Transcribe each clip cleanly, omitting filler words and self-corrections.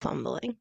fumbling.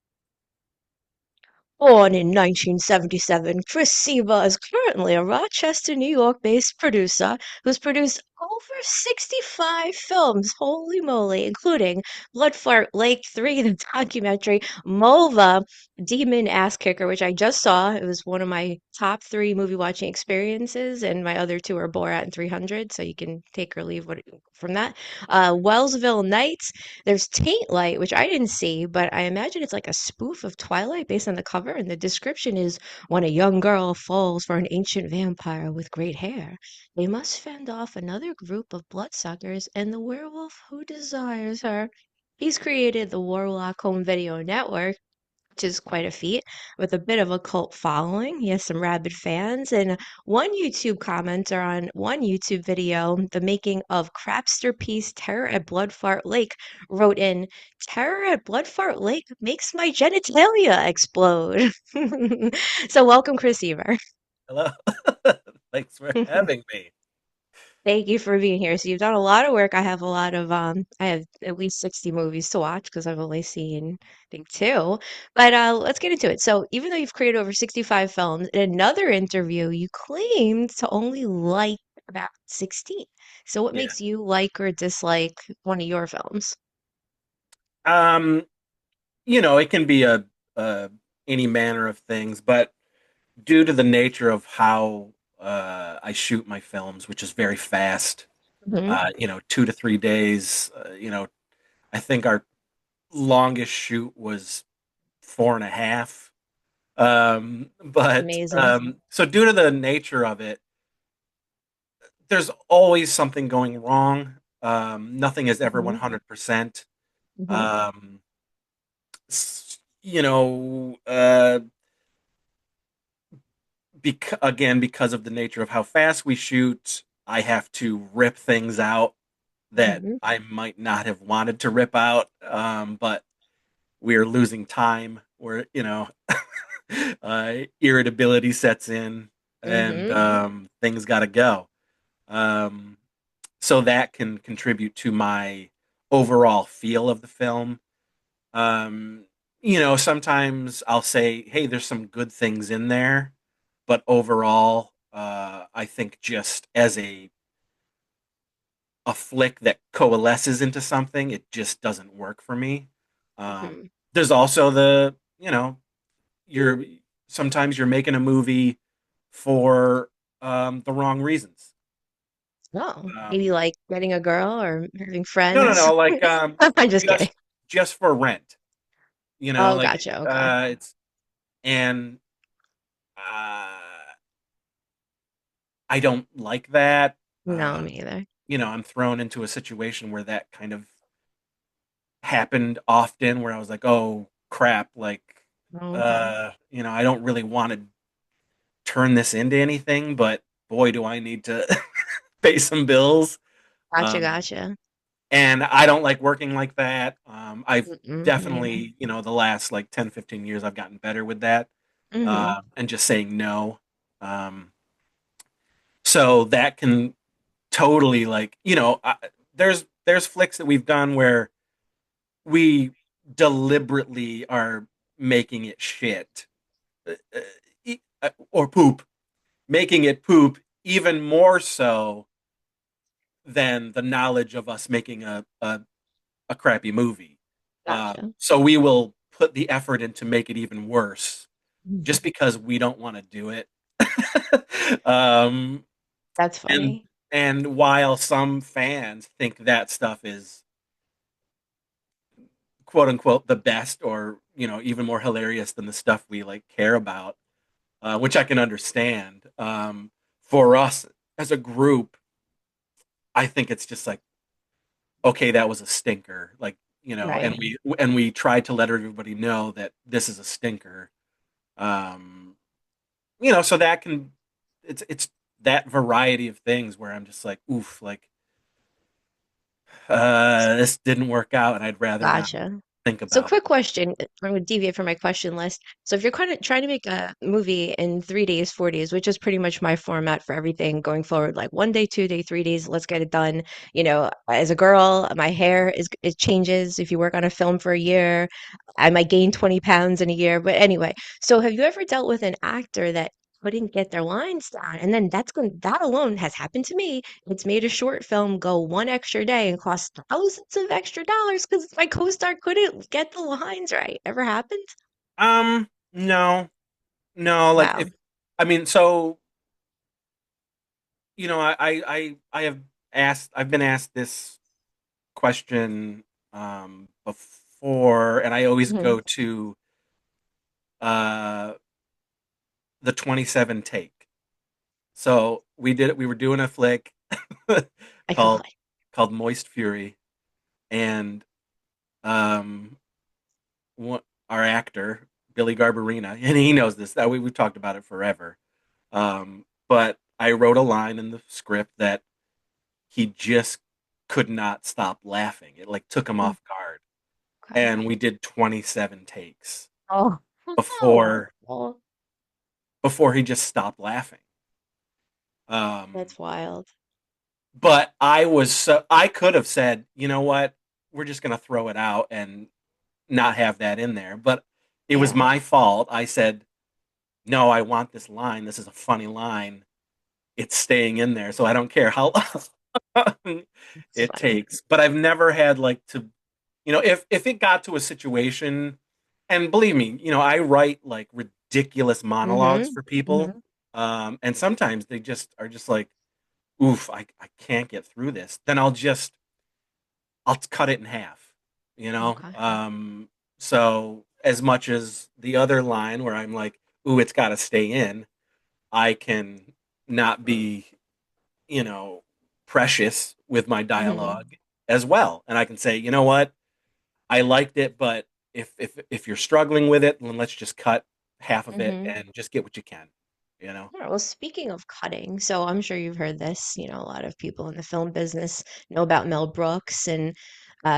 Born in 1977, Chris Seaver is currently a Rochester, New York-based producer who's produced over 65 films, holy moly, including Bloodfart Lake 3, the documentary, Mova, Demon Ass Kicker, which I just saw. It was one of my top three movie watching experiences, and my other two are Borat and 300, so you can take or leave from that. Wellsville Nights, there's Taint Light, which I didn't see, but I imagine it's like a spoof of Twilight based on the cover. And the description is when a young girl falls for an ancient vampire with great hair, they must fend off another group of bloodsuckers and the werewolf who desires her. He's created the Warlock Home Video Network, which is quite a feat, with a bit of a cult following. He has some rabid fans, and one YouTube commenter on one YouTube video, the making of Crapster Piece Terror at Bloodfart Lake, wrote in, Terror at Bloodfart Lake makes my genitalia explode. So welcome, Chris Eber. Hello. Thanks for having me. Thank you for being here. So you've done a lot of work. I have at least 60 movies to watch because I've only seen, I think, two. But let's get into it. So even though you've created over 65 films, in another interview, you claimed to only like about 16. So what Yeah. makes you like or dislike one of your films? Um, it can be a any manner of things, but due to the nature of how I shoot my films, which is very fast, Hmm. 2 to 3 days, I think our longest shoot was 4.5. But Amazing. so due to the nature of it, there's always something going wrong. Nothing is ever Hmm. 100%. Hmm. Um, you know, again, because of the nature of how fast we shoot, I have to rip things out that Hmm. I might not have wanted to rip out. But we're losing time. Irritability sets in, and Hmm. things got to go. Um, so that can contribute to my overall feel of the film. Um, Sometimes I'll say, "Hey, there's some good things in there," but overall, I think just as a flick that coalesces into something, it just doesn't work for me. Hmm. There's also you're sometimes you're making a movie for the wrong reasons. Oh, maybe Um, like getting a girl or having no, no, friends. no, like I'm just kidding. just for rent. Oh, Like gotcha. Okay. it's and uh, I don't like that. No, me either. I'm thrown into a situation where that kind of happened often, where I was like, "Oh crap!" Oh, okay. I don't really want to turn this into anything, but boy, do I need to pay some bills. Gotcha, Um, gotcha. and I don't like working like that. I've Mm-mm, me either. definitely, the last like 10, 15 years, I've gotten better with that, Mm-hmm. and just saying no. Um, so that can totally there's flicks that we've done where we deliberately are making it shit, or poop, making it poop even more so than the knowledge of us making a crappy movie. Gotcha. So we will put the effort in to make it even worse Mhm. just because we don't want to do it. um, That's and funny. and while some fans think that stuff is quote unquote the best, or even more hilarious than the stuff we like care about, which I can understand. For us as a group, I think it's just like, okay, that was a stinker. And Right. we tried to let everybody know that this is a stinker. Um, so that can it's that variety of things where I'm just like, oof, this didn't work out, and I'd rather not Gotcha. think So, about it. quick question. I'm going to deviate from my question list. So, if you're kind of trying to make a movie in 3 days, 4 days, which is pretty much my format for everything going forward, like 1 day, 2 day, 3 days, let's get it done. As a girl, my hair it changes. If you work on a film for a year, I might gain 20 pounds in a year. But anyway, so have you ever dealt with an actor that couldn't get their lines down? And then that alone has happened to me. It's made a short film go one extra day and cost thousands of extra dollars because my co-star couldn't get the lines right. Ever happened? No, no, like if Wow. I mean, so I've been asked this question before, and I always Hmm. go to uh the 27 take. So we were doing a flick I called could. Moist Fury, and um our actor Billy Garbarina, and he knows this. That we've talked about it forever. But I wrote a line in the script that he just could not stop laughing. It like took him Mm, off guard, okay. and we did 27 takes Oh, before oh, he just stopped laughing. Um, that's wild. but I could have said, you know what, we're just gonna throw it out and not have that in there. But it was Yeah. my fault. I said, no, I want this line. This is a funny line. It's staying in there, so I don't care how long It's it funny. takes. But I've never had like to, if it got to a situation, and believe me, I write like ridiculous monologues Mm-hmm. for people, Mm-hmm. and sometimes they just are just like, oof, I can't get through this. Then I'll cut it in half, you know. Okay. So as much as the other line where I'm like, ooh, it's got to stay in, I can not be, you know, precious with my Mm-hmm. dialogue as well. And I can say, you know what, I liked it, but if you're struggling with it, then let's just cut half of it Mm-hmm. and just get what you can, you know. All right, well, speaking of cutting, so I'm sure you've heard this. A lot of people in the film business know about Mel Brooks, and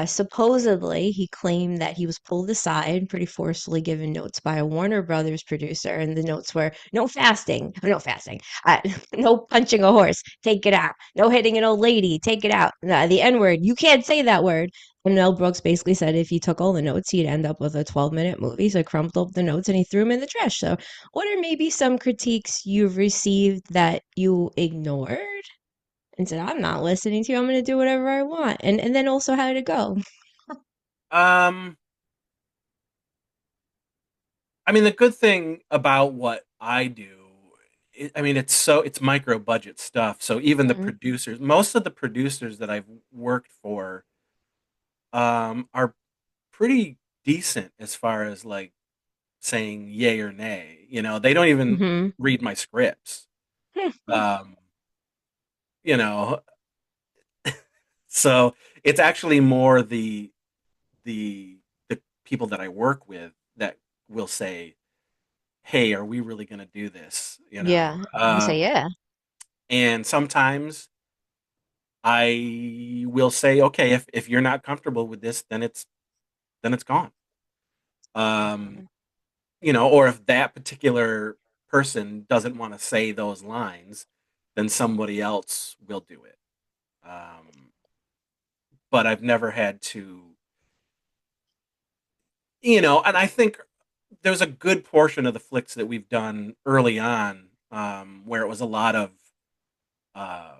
supposedly he claimed that he was pulled aside, pretty forcefully given notes by a Warner Brothers producer, and the notes were no fasting, no punching a horse, take it out, no hitting an old lady, take it out, the N word, you can't say that word. And Mel Brooks basically said if he took all the notes, he'd end up with a 12-minute movie. So he crumpled up the notes and he threw them in the trash. So what are maybe some critiques you've received that you ignored and said, I'm not listening to you, I'm going to do whatever I want? And then also, how did it go? Um, I mean, the good thing about what I do, I mean, it's micro budget stuff. So even the Mhm. producers, most of the producers that I've worked for, are pretty decent as far as like saying yay or nay. They don't even Mhm. read my scripts. Um, you know, so it's actually more the people that I work with that will say, "Hey, are we really going to do this?" Yeah. You say, yeah. And sometimes I will say, "Okay, if you're not comfortable with this, then it's gone." Um, or if that particular person doesn't want to say those lines, then somebody else will do it. Um, but I've never had to, and I think there's a good portion of the flicks that we've done early on, where it was a lot of, uh,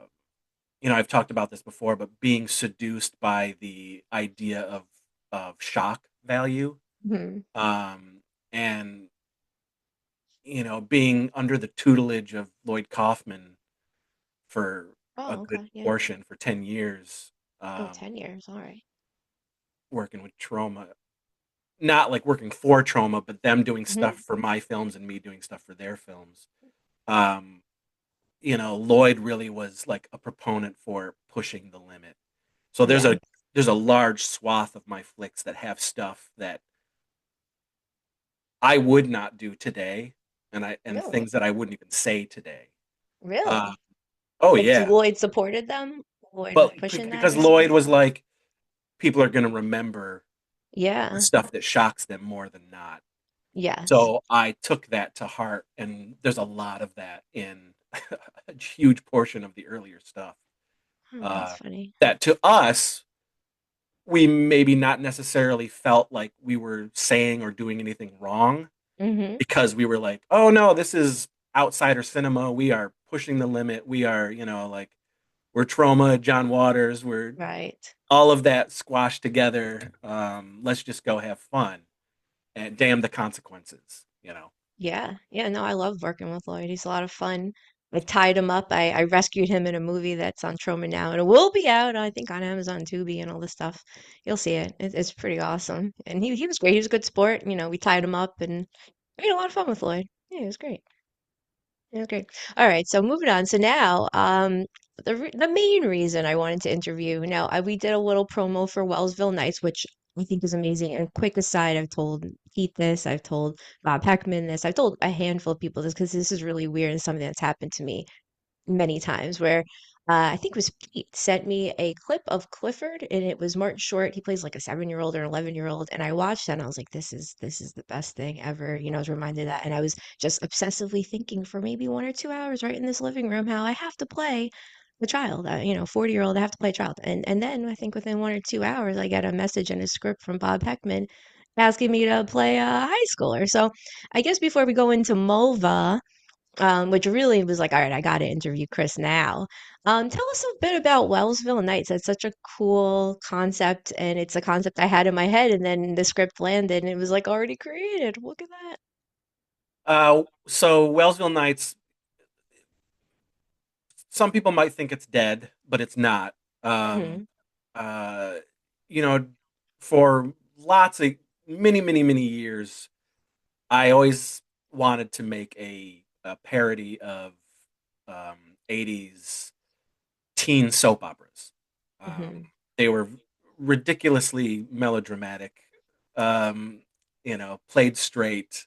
I've talked about this before, but being seduced by the idea of shock value, Mhm. um, and being under the tutelage of Lloyd Kaufman for a Oh, good okay. Yeah. portion for 10 years, Oh, um, 10 years. All right. working with trauma, not like working for trauma, but them doing stuff Mhm. for my films and me doing stuff for their films. Um, Lloyd really was like a proponent for pushing the limit. So there's Yeah. a large swath of my flicks that have stuff that I would not do today, and Really? things that I wouldn't even say today. Uh, Really? oh But yeah, Lloyd supported them? Lloyd but was pushing that because or something? Lloyd was like, people are going to remember Yeah. stuff that shocks them more than not. Yes. So I took that to heart, and there's a lot of that in a huge portion of the earlier stuff. Oh, that's Uh, funny. that to us, we maybe not necessarily felt like we were saying or doing anything wrong Mhm. because we were like, oh no, this is outsider cinema. We are pushing the limit. We are, like we're Trauma, John Waters. We're Right. all of that squashed together. Let's just go have fun and damn the consequences. Yeah. Yeah, no, I love working with Lloyd. He's a lot of fun. I tied him up. I rescued him in a movie that's on Troma now, and it will be out, I think, on Amazon Tubi and all this stuff. You'll see it. It's pretty awesome. And he was great. He was a good sport. We tied him up and we had a lot of fun with Lloyd. Yeah, it was great. Yeah, great. All right, so moving on. So now, the main reason I wanted to interview. Now, we did a little promo for Wellsville Nights, which I think is amazing. And quick aside, I've told Pete this, I've told Bob Heckman this, I've told a handful of people this because this is really weird and something that's happened to me many times where I think it was Pete sent me a clip of Clifford and it was Martin Short. He plays like a 7-year-old or 11-year-old. And I watched that and I was like, this is the best thing ever. I was reminded of that. And I was just obsessively thinking for maybe 1 or 2 hours right in this living room how I have to play the child, 40-year-old, I have to play a child. And then I think within 1 or 2 hours, I get a message and a script from Bob Heckman asking me to play a high schooler. So I guess before we go into Mulva, which really was like, all right, I got to interview Chris now. Tell us a bit about Wellsville Nights. That's such a cool concept, and it's a concept I had in my head, and then the script landed, and it was like already created. Look at that. So Wellsville Nights, some people might think it's dead, but it's not. Um, Hmm. uh, you know, for lots of many, many, many years, I always wanted to make a parody of 80s teen soap operas. Hmm. They were ridiculously melodramatic, played straight,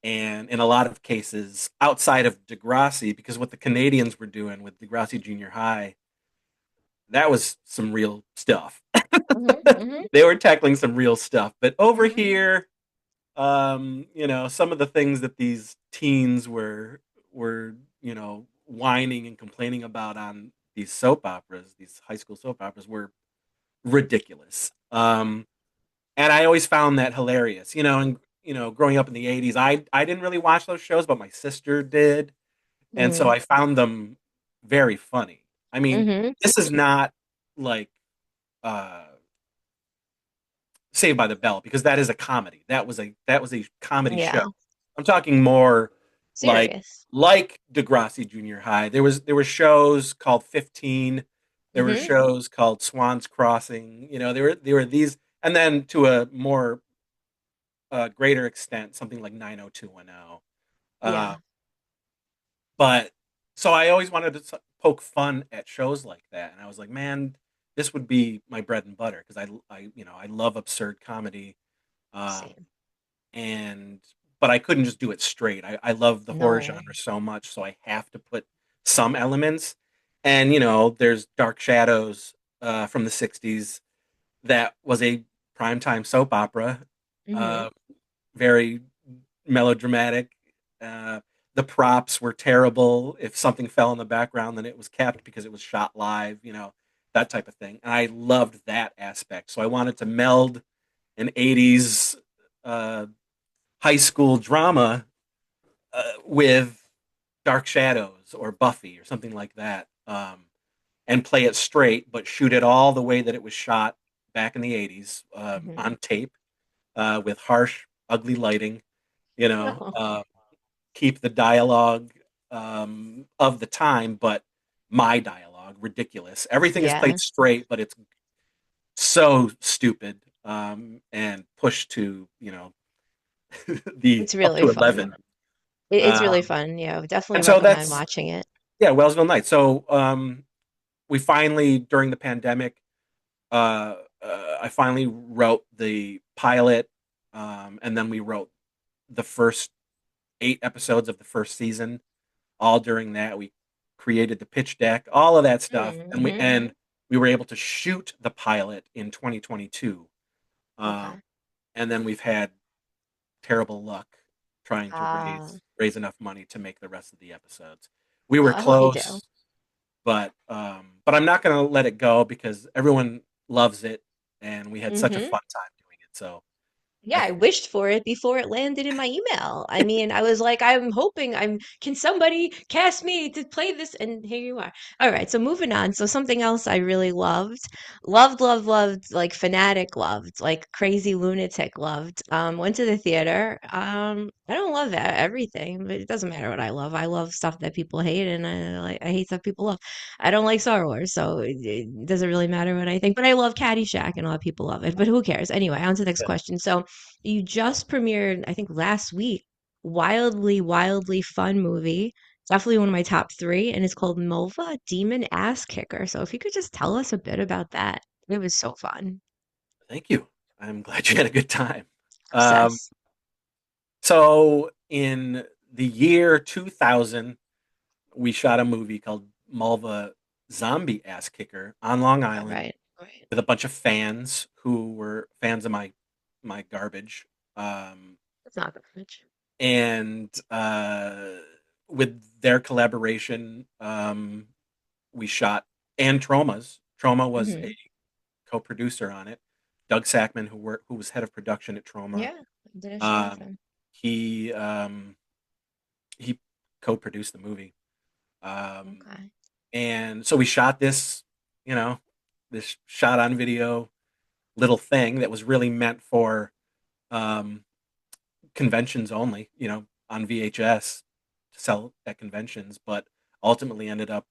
and in a lot of cases outside of Degrassi, because what the Canadians were doing with Degrassi Junior High, that was some real stuff. Hmm. Hmm. They were tackling some real stuff, but over Hmm. here, some of the things that these teens were whining and complaining about on these soap operas, these high school soap operas, were ridiculous. And I always found that hilarious. And growing up in the '80s, I didn't really watch those shows, but my sister did, and so Hmm. I found them very funny. I mean, Hmm. this is not like uh, Saved by the Bell, because that is a comedy. That was a comedy show. Yeah. I'm talking more like Serious. Degrassi Junior High. There were shows called 15. There were Hmm. shows called Swan's Crossing. There were these, and then to a more greater extent, something like 90210. Uh, Yeah. but so I always wanted to poke fun at shows like that, and I was like, man, this would be my bread and butter because I love absurd comedy. Um, Same. and but I couldn't just do it straight. I love the horror No. genre so much, so I have to put some elements. And there's Dark Shadows from the '60s. That was a primetime soap opera, Hmm. uh, very melodramatic. Uh, the props were terrible. If something fell in the background, then it was kept because it was shot live. That type of thing. And I loved that aspect. So I wanted to meld an '80s uh, high school drama with Dark Shadows or Buffy or something like that, and play it straight, but shoot it all the way that it was shot back in the '80s, Hmm. on tape, with harsh, ugly lighting. You know, No. keep the dialogue of the time, but my dialogue ridiculous. Everything is Yeah. played straight, but it's so stupid, and pushed to the It's up really to fun. 11. It's really Um, fun. Yeah, I would definitely and so recommend that's watching it. Yeah, Wellsville Nights. So we finally, during the pandemic, I finally wrote the pilot, and then we wrote the first 8 episodes of the first season. All during that, we created the pitch deck, all of that stuff, and we Mm-hmm. and we were able to shoot the pilot in 2022. Um, Okay. and then we've had terrible luck trying to Ah, raise enough money to make the rest of the episodes. We were well, I hope you do. close, but I'm not going to let it go because everyone loves it, and we had such a Mm-hmm. fun time doing it. So Yeah, I I think wished for it before it landed in my email. I mean, I was like, I'm hoping can somebody cast me to play this? And here you are. All right, so moving on. So something else I really loved, like fanatic loved, like crazy lunatic loved. Went to the theater. I don't love everything, but it doesn't matter what I love. I love stuff that people hate, and I hate stuff people love. I don't like Star Wars, so it doesn't really matter what I think. But I love Caddyshack, and a lot of people love it. But who cares? Anyway, on to the next good. question. So you just premiered, I think last week, wildly fun movie. Definitely one of my top three, and it's called Mova Demon Ass Kicker. So if you could just tell us a bit about that. It was so fun. Thank you. I'm glad you had a good time. Um, Obsessed. so in the year 2000, we shot a movie called Malva Zombie Ass Kicker on Long All Island right. All right. with a bunch of fans who were fans of my garbage. Um, It's not garbage. and with their collaboration, we shot and Troma's. Troma was Mm-hmm. a co-producer on it. Doug Sackman, who was head of production at Troma, Yeah, I did a show with um, him. he he co-produced the movie. Um, Okay. and so we shot this, you know, this shot on video little thing that was really meant for um, conventions only, on VHS to sell at conventions, but ultimately ended up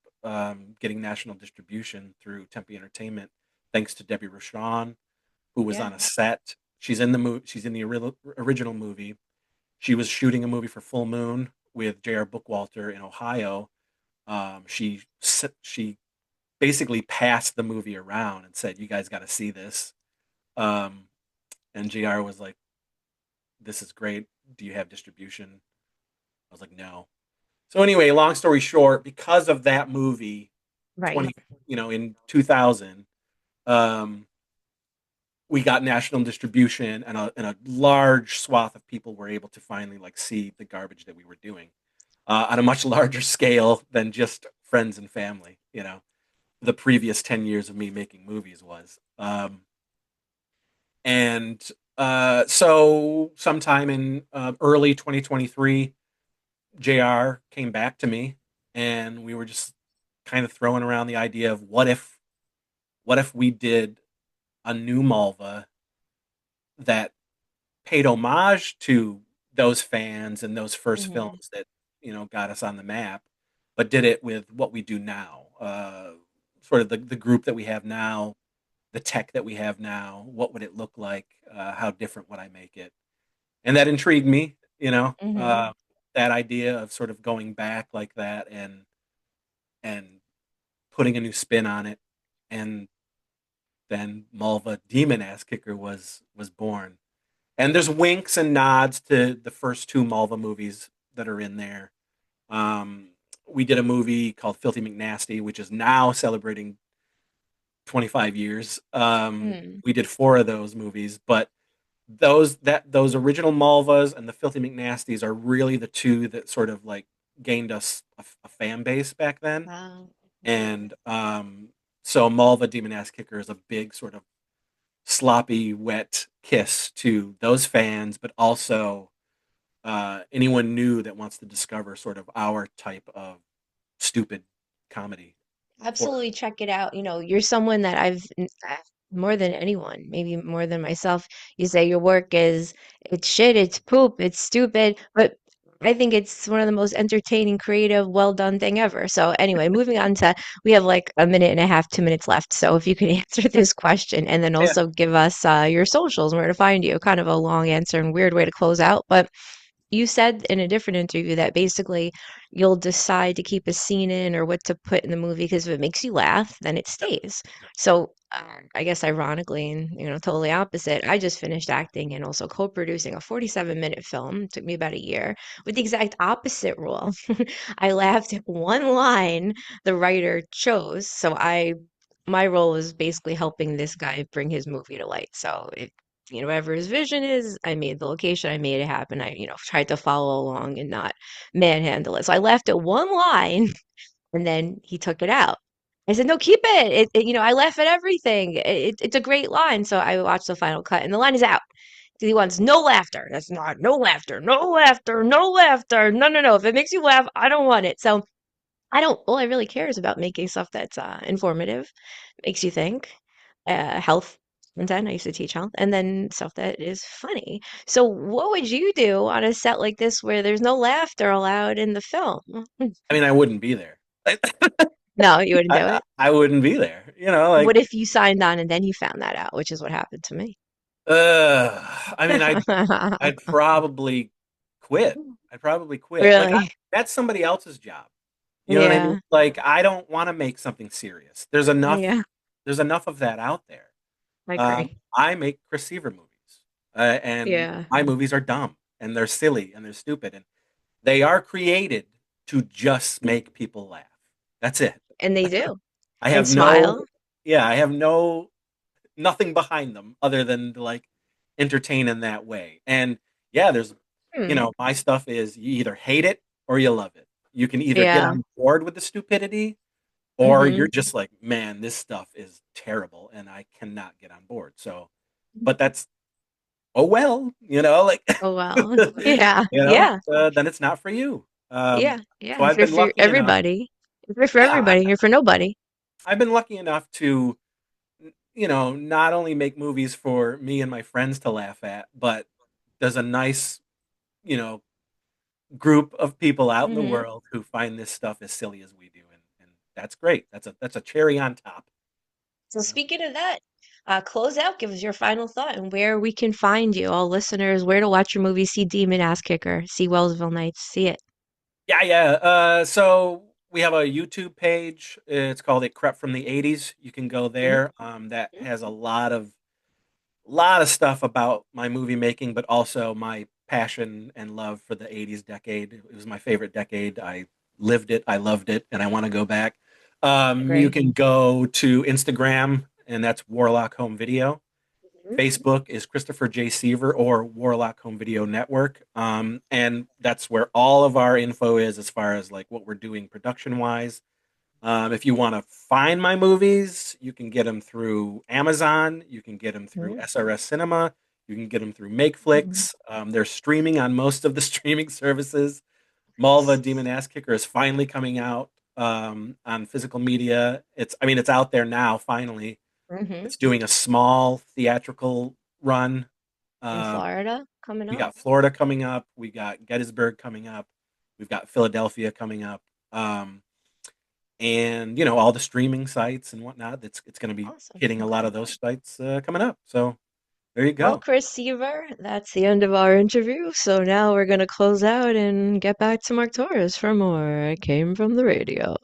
getting national distribution through Tempe Entertainment, thanks to Debbie Rochon, who was Yeah. on a set. She's in the movie. She's in the original movie. She was shooting a movie for Full Moon with J.R. Bookwalter in Ohio. She basically passed the movie around and said, "You guys got to see this." Um, and J.R. was like, "This is great. Do you have distribution?" I was like, "No." So anyway, long story short, because of that movie, Right. 20, in 2000, um, we got national distribution, and a large swath of people were able to finally like see the garbage that we were doing on a much larger scale than just friends and family. The previous 10 years of me making movies was. And so sometime in early 2023, JR came back to me, and we were just kind of throwing around the idea of what if we did a new Malva that paid homage to those fans and those first Mm-hmm. films that got us on the map, but did it with what we do now, sort of the group that we have now, the tech that we have now. What would it look like? How different would I make it? And that intrigued me. Mm-hmm. That idea of sort of going back like that and putting a new spin on it, and then Malva Demon Ass Kicker was born. And there's winks and nods to the first two Malva movies that are in there. Um, we did a movie called Filthy McNasty, which is now celebrating 25 years. Mm. We did four of those movies, but those original Malvas and the Filthy McNasties are really the two that sort of like gained us a fan base back then. Wow. Okay. And so Malva Demon Ass Kicker is a big sort of sloppy, wet kiss to those fans, but also anyone new that wants to discover sort of our type of stupid comedy horror. Absolutely check it out. You're someone that more than anyone, maybe more than myself, you say your work it's shit, it's poop, it's stupid, but I think it's one of the most entertaining, creative, well done thing ever. So anyway, moving on to, we have like a minute and a half, 2 minutes left. So if you could answer this question and then Yeah, also give us your socials, where to find you. Kind of a long answer and weird way to close out, but you said in a different interview that basically you'll decide to keep a scene in or what to put in the movie because if it makes you laugh, then it stays. So I guess ironically and totally opposite, I just finished acting and also co-producing a 47-minute film. It took me about a year with the exact opposite rule. I laughed at one line the writer chose, so my role was basically helping this guy bring his movie to light. So whatever his vision is, I made the location, I made it happen. I, tried to follow along and not manhandle it. So I left it one line and then he took it out. I said, no, keep it. I laugh at everything. It's a great line. So I watched the final cut and the line is out. He wants no laughter. That's not no laughter, no laughter, no laughter. No, no, no. If it makes you laugh, I don't want it. So all I really care is about making stuff that's informative, makes you think, health content. I used to teach health, and then stuff that is funny. So, what would you do on a set like this where there's no laughter allowed in the film? I mean, I wouldn't be there. No, you wouldn't do it. I wouldn't be there. What if you signed on and then you found that out, which is what happened to me? I mean, I'd probably quit. I'd probably quit. Like Really? that's somebody else's job. You know what I mean? Yeah. Like I don't want to make something serious. There's enough. Yeah, There's enough of that out there. I agree. I make Chris Seaver movies, and Yeah. my movies are dumb and they're silly and they're stupid and they are created to just make people laugh. That's it. And they do. I And have no, smile. yeah, I have nothing behind them other than to like entertain in that way. And yeah, Hmm. my stuff is you either hate it or you love it. You can either get Yeah. on board with the stupidity or Hmm. you're just like, man, this stuff is terrible and I cannot get on board. So, but that's, oh well, like, Oh, well. Yeah. Yeah. then it's not for you. Yeah. So Yeah. If I've you're been for lucky enough. everybody, if you're for Yeah, everybody, you're for nobody. I've been lucky enough to not only make movies for me and my friends to laugh at, but there's a nice, you know, group of people out in the Hmm. world who find this stuff as silly as we do, and that's great. That's a cherry on top. So You know? speaking of that, close out, give us your final thought and where we can find you, all listeners, where to watch your movie, see Demon Ass Kicker, see Wellsville Nights, see it. Yeah, yeah. So we have a YouTube page. It's called "It Crept from the '80s." You can go Mhm. there. That has a lot of stuff about my movie making, but also my passion and love for the '80s decade. It was my favorite decade. I lived it, I loved it, and I want to go back. You Agree. can go to Instagram, and that's Warlock Home Video. Mhm. Facebook is Christopher J. Seaver or Warlock Home Video Network. And that's where all of our info is as far as like what we're doing production wise. If you want to find my movies, you can get them through Amazon. You can get them through Mhm. SRS Cinema. You can get them through Mhm. Makeflix. They're streaming on most of the streaming services. Malva Demon Ass Kicker is finally coming out on physical media. I mean, it's out there now. Finally, Mhm. it's doing a small theatrical run. In Um, Florida coming we up. got Florida coming up. We got Gettysburg coming up. We've got Philadelphia coming up. And all the streaming sites and whatnot. It's going to be Awesome. hitting a lot Okay. of those sites coming up. So there you Well, go. Chris Seaver, that's the end of our interview. So now we're going to close out and get back to Mark Torres for more. I came from the radio.